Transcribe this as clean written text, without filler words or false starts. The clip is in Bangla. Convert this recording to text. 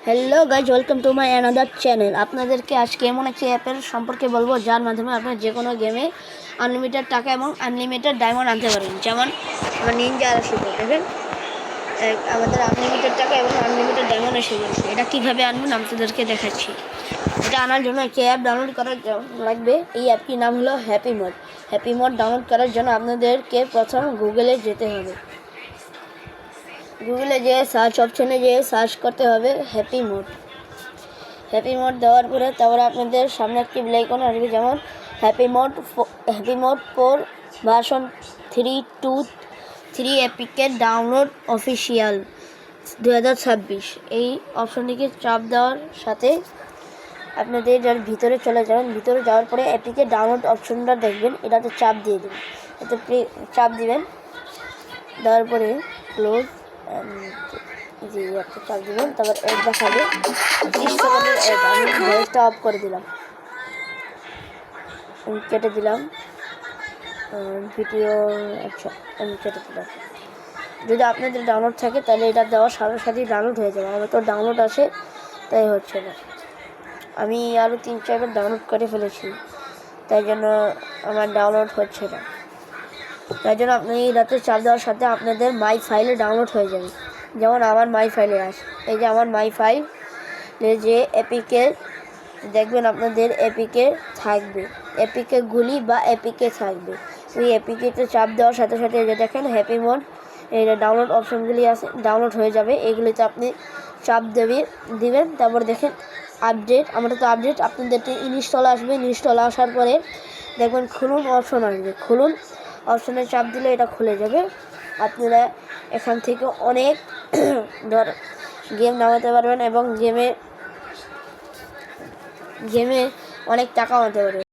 Hello guys, welcome to my another channel. আপনাদেরকে আজকে এমন একটি অ্যাপের সম্পর্কে বলবো যার মাধ্যমে আপনারা যে কোনো গেমে আনলিমিটেড টাকা এবং আনলিমিটেড ডায়মন্ড আনতে পারেন। যেমন আমার নিনজা আর শুধু দেখেন আমাদের আনলিমিটেড টাকা এবং আনলিমিটেড ডায়মন্ড এসে গেছে। এটা কীভাবে আনবেন আপনাদেরকে দেখাচ্ছি। এটা আনার জন্য একটি অ্যাপ ডাউনলোড করা লাগবে। এই অ্যাপটির নাম হলো happy mode. Happy mode download করার জন্য আপনাদেরকে প্রথম গুগলে যেতে হবে। গুগলে যেয়ে সার্চ অপশনে যেয়ে সার্চ করতে হবে হ্যাপি মোড। হ্যাপি মোড দেওয়ার পরে তারপরে আপনাদের সামনে একটি আইকন আসবে, যেমন হ্যাপি মোড 4 ভার্সন 3.2.3 অ্যাপিকের ডাউনলোড অফিসিয়াল 2026। এই অপশনটিকে চাপ দেওয়ার সাথে আপনাদের যার ভিতরে চলে যাবেন। ভিতরে যাওয়ার পরে অ্যাপিকের ডাউনলোড অপশনটা দেখবেন, এটাতে চাপ দিয়ে দেবেন। এতে চাপ দিবেন, দেওয়ার পরে ক্লোজ একটা চাপ দিবেন। তারপর অ্যাড দেখাবে 30 সেকেন্ডের অ্যাড। আমি ভয়েসটা অফ করে দিলাম, আমি কেটে দিলাম ভিডিও। আচ্ছা, আমি কেটে দিলাম। যদি আপনাদের ডাউনলোড থাকে তাহলে এটা দেওয়ার সাথে সাথেই ডাউনলোড হয়ে যাবে। আমার তো ডাউনলোড আসে তাই হচ্ছে না। আমি আরও 3-4বার ডাউনলোড করে ফেলেছি, তাই জন্য আমার ডাউনলোড হচ্ছে না। তাই জন্য আপনি রাতে চাপ দেওয়ার সাথে আপনাদের মাই ফাইলে ডাউনলোড হয়ে যাবে। যেমন আমার মাই ফাইলে আসে, এই যে আমার মাই ফাইল যে এপিকে দেখবেন, আপনাদের এপিকে থাকবে, এপিকে গুলি বা এপিকে থাকবে। ওই এপিকেতে চাপ দেওয়ার সাথে সাথে যে দেখেন হ্যাপি মোড এই ডাউনলোড অপশনগুলি আছে, ডাউনলোড হয়ে যাবে। এগুলিতে আপনি চাপ দিবেন। তারপর দেখেন আপডেট, আমরা তো আপডেট, আপনাদের ইনস্টল আসবে। ইনস্টল আসার পরে দেখবেন খুলুন অপশন আসবে, খুলুন অপশনে চাপ দিলে এটা খুলে যাবে। আপনারা এখান থেকে অনেক গেম নামাতে পারবেন এবং গেমে অনেক টাকা আনতে পারবেন।